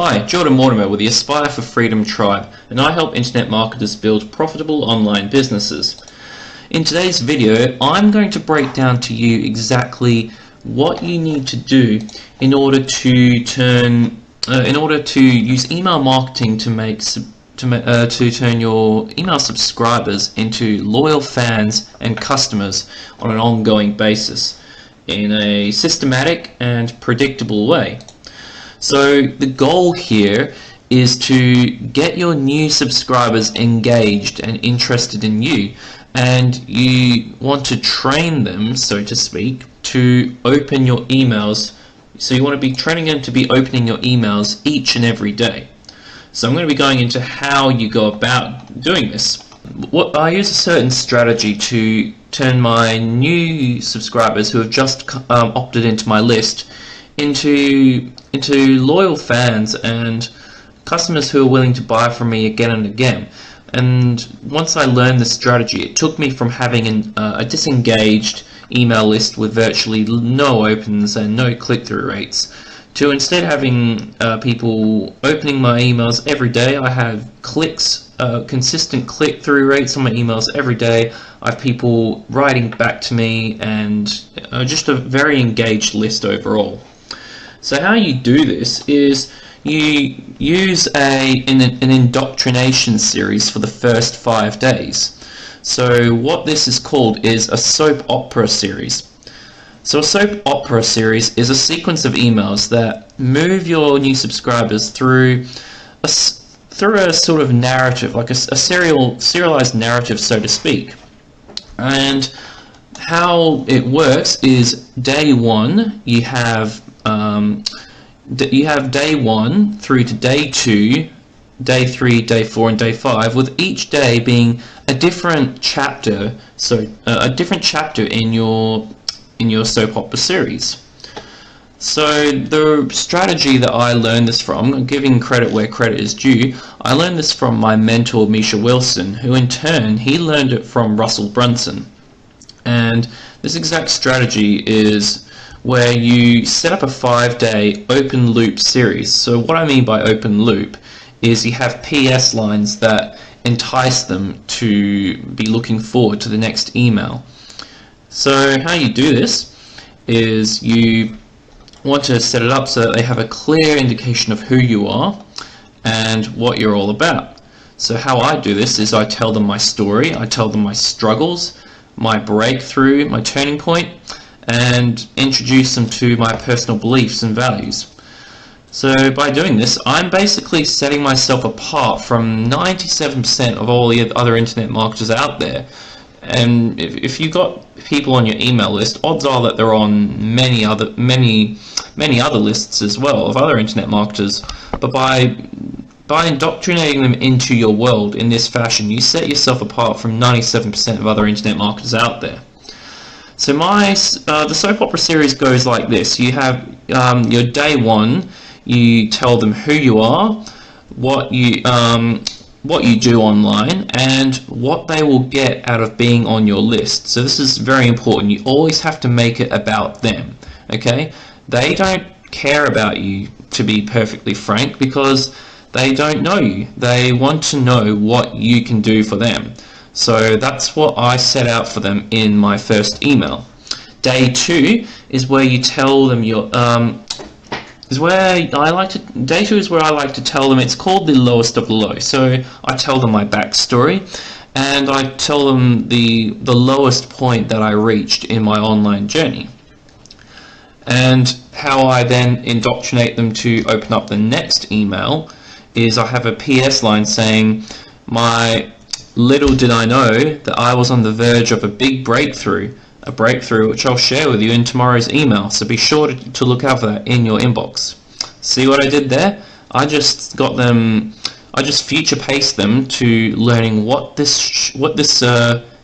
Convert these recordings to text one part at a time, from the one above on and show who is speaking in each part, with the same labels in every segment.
Speaker 1: Hi, Jordan Mortimer with the Aspire for Freedom Tribe, and I help internet marketers build profitable online businesses. In today's video, I'm going to break down to you exactly what you need to do in order to use email marketing to turn your email subscribers into loyal fans and customers on an ongoing basis in a systematic and predictable way. So the goal here is to get your new subscribers engaged and interested in you, and you want to train them, so to speak, to open your emails. So you want to be training them to be opening your emails each and every day. So I'm going to be going into how you go about doing this. I use a certain strategy to turn my new subscribers who have just opted into my list into loyal fans and customers who are willing to buy from me again and again. And once I learned this strategy, it took me from having a disengaged email list with virtually no opens and no click-through rates to instead having people opening my emails every day. I have consistent click-through rates on my emails every day. I have people writing back to me, and just a very engaged list overall. So how you do this is you use an indoctrination series for the first 5 days. So what this is called is a soap opera series. So a soap opera series is a sequence of emails that move your new subscribers through a sort of narrative, like a serialized narrative, so to speak. And how it works is day one, you have day 1 through to day 2, day 3, day 4, and day 5, with each day being a different chapter. So a different chapter in your soap opera series. So the strategy that I learned this from, giving credit where credit is due, I learned this from my mentor Misha Wilson, who in turn he learned it from Russell Brunson. And this exact strategy is where you set up a 5-day open loop series. So what I mean by open loop is you have PS lines that entice them to be looking forward to the next email. So how you do this is you want to set it up so that they have a clear indication of who you are and what you're all about. So how I do this is I tell them my story, I tell them my struggles, my breakthrough, my turning point, and introduce them to my personal beliefs and values. So by doing this, I'm basically setting myself apart from 97% of all the other internet marketers out there. And if you've got people on your email list, odds are that they're on many other lists as well of other internet marketers. But by indoctrinating them into your world in this fashion, you set yourself apart from 97% of other internet marketers out there. So the soap opera series goes like this. You have your day 1, you tell them who you are, what you do online, and what they will get out of being on your list. So this is very important. You always have to make it about them, okay? They don't care about you, to be perfectly frank, because they don't know you. They want to know what you can do for them. So that's what I set out for them in my first email. Day 2 is where you tell them Day 2 is where I like to tell them, it's called the lowest of the low. So I tell them my backstory, and I tell them the lowest point that I reached in my online journey. And how I then indoctrinate them to open up the next email is I have a PS line saying, little did I know that I was on the verge of a big breakthrough, a breakthrough which I'll share with you in tomorrow's email, so be sure to look out for that in your inbox. See what I did there? I just future paced them to learning what this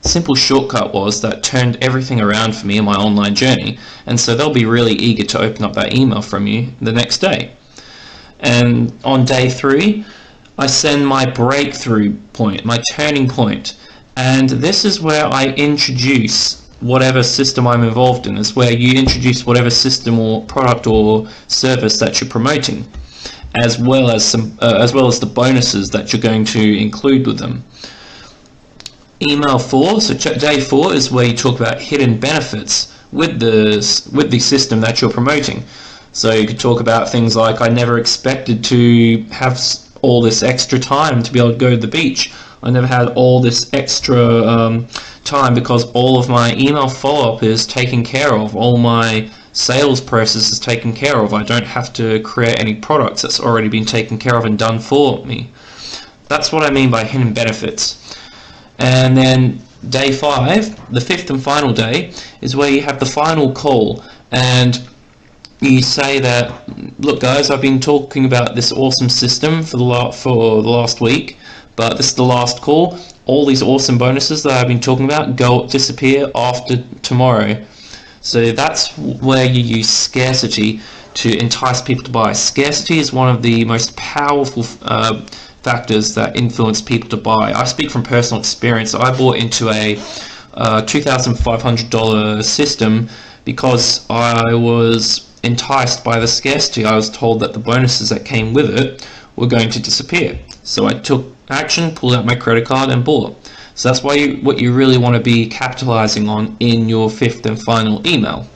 Speaker 1: simple shortcut was that turned everything around for me in my online journey, and so they'll be really eager to open up that email from you the next day. And on day 3, I send my breakthrough point, my turning point, and this is where I introduce whatever system I'm involved in. It's where you introduce whatever system or product or service that you're promoting. as well as the bonuses that you're going to include with them. Email 4, so day 4 is where you talk about hidden benefits with the system that you're promoting. So you could talk about things like, I never expected to have all this extra time to be able to go to the beach. I never had all this extra time because all of my email follow-up is taken care of. All my sales process is taken care of. I don't have to create any products. That's already been taken care of and done for me. That's what I mean by hidden benefits. And then day 5, the 5th and final day, is where you have the final call, and you say that, look guys, I've been talking about this awesome system for the last week, but this is the last call. All these awesome bonuses that I've been talking about disappear after tomorrow. So that's where you use scarcity to entice people to buy. Scarcity is one of the most powerful factors that influence people to buy. I speak from personal experience. I bought into a $2,500 system because I was enticed by the scarcity. I was told that the bonuses that came with it were going to disappear. So I took action, pulled out my credit card and bought. So that's what you really want to be capitalizing on in your 5th and final email.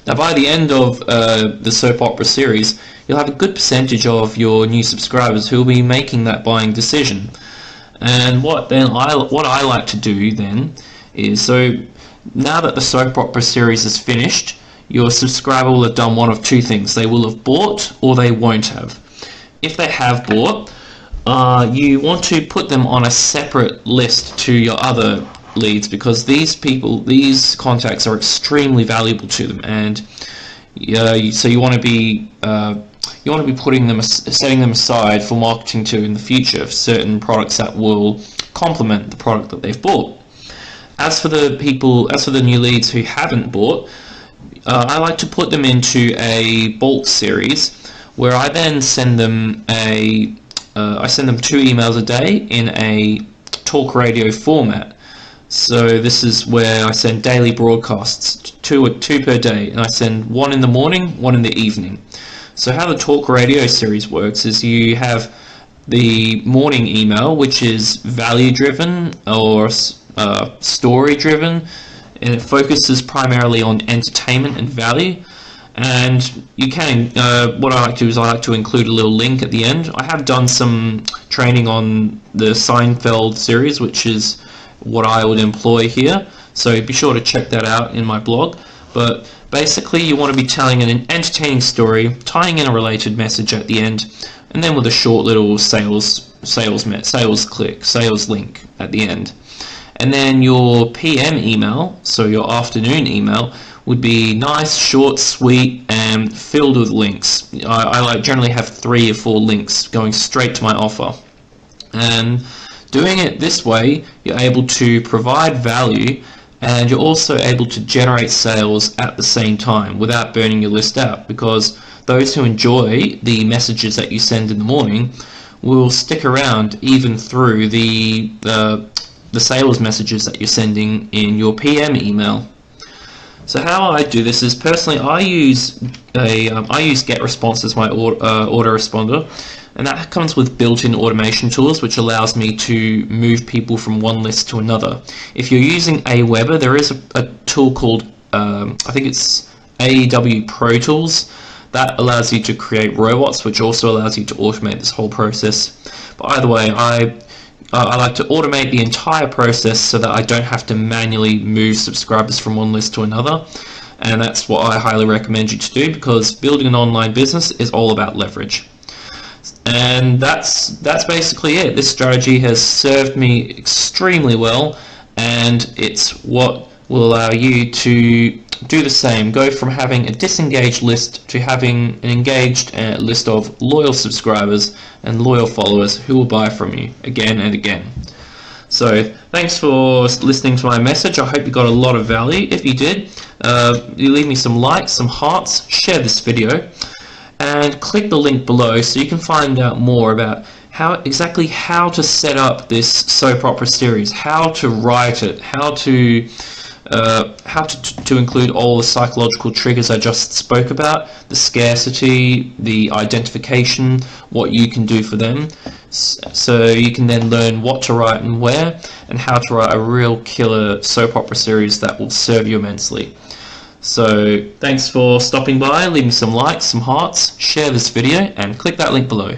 Speaker 1: Now by the end of the soap opera series, you'll have a good percentage of your new subscribers who will be making that buying decision. And what I like to do then is, so now that the soap opera series is finished, your subscriber will have done one of two things. They will have bought or they won't have. If they have bought, you want to put them on a separate list to your other leads, because these contacts are extremely valuable to them, and so you want to be setting them aside for marketing to in the future for certain products that will complement the product that they've bought. As for the new leads who haven't bought, I like to put them into a bulk series where I then send them 2 emails a day in a talk radio format. So this is where I send daily broadcasts, two per day, and I send one in the morning, one in the evening. So how the talk radio series works is you have the morning email, which is value driven or story driven, and it focuses primarily on entertainment and value. And you can, what I like to do is I like to include a little link at the end. I have done some training on the Seinfeld series, which is what I would employ here, so be sure to check that out in my blog. But basically you want to be telling an entertaining story, tying in a related message at the end, and then with a short little sales link at the end. And then your PM email, so your afternoon email, would be nice, short, sweet, and filled with links. I generally have 3 or 4 links going straight to my offer. And doing it this way, you're able to provide value, and you're also able to generate sales at the same time without burning your list out, because those who enjoy the messages that you send in the morning will stick around even through the sales messages that you're sending in your PM email. So how I do this is, personally, I use GetResponse as my autoresponder, and that comes with built-in automation tools, which allows me to move people from one list to another. If you're using Aweber, there is a tool called, I think it's AEW Pro Tools, that allows you to create robots, which also allows you to automate this whole process. But either way, I like to automate the entire process so that I don't have to manually move subscribers from one list to another, and that's what I highly recommend you to do, because building an online business is all about leverage. And that's basically it. This strategy has served me extremely well, and it's what will allow you to do the same. Go from having a disengaged list to having an engaged list of loyal subscribers and loyal followers who will buy from you again and again. So thanks for listening to my message. I hope you got a lot of value. If you did, you leave me some likes, some hearts, share this video, and click the link below so you can find out more about exactly how to set up this soap opera series, how to write it, how to how to include all the psychological triggers I just spoke about, the scarcity, the identification, what you can do for them, so you can then learn what to write and where, and how to write a real killer soap opera series that will serve you immensely. So thanks for stopping by, leaving some likes, some hearts, share this video, and click that link below.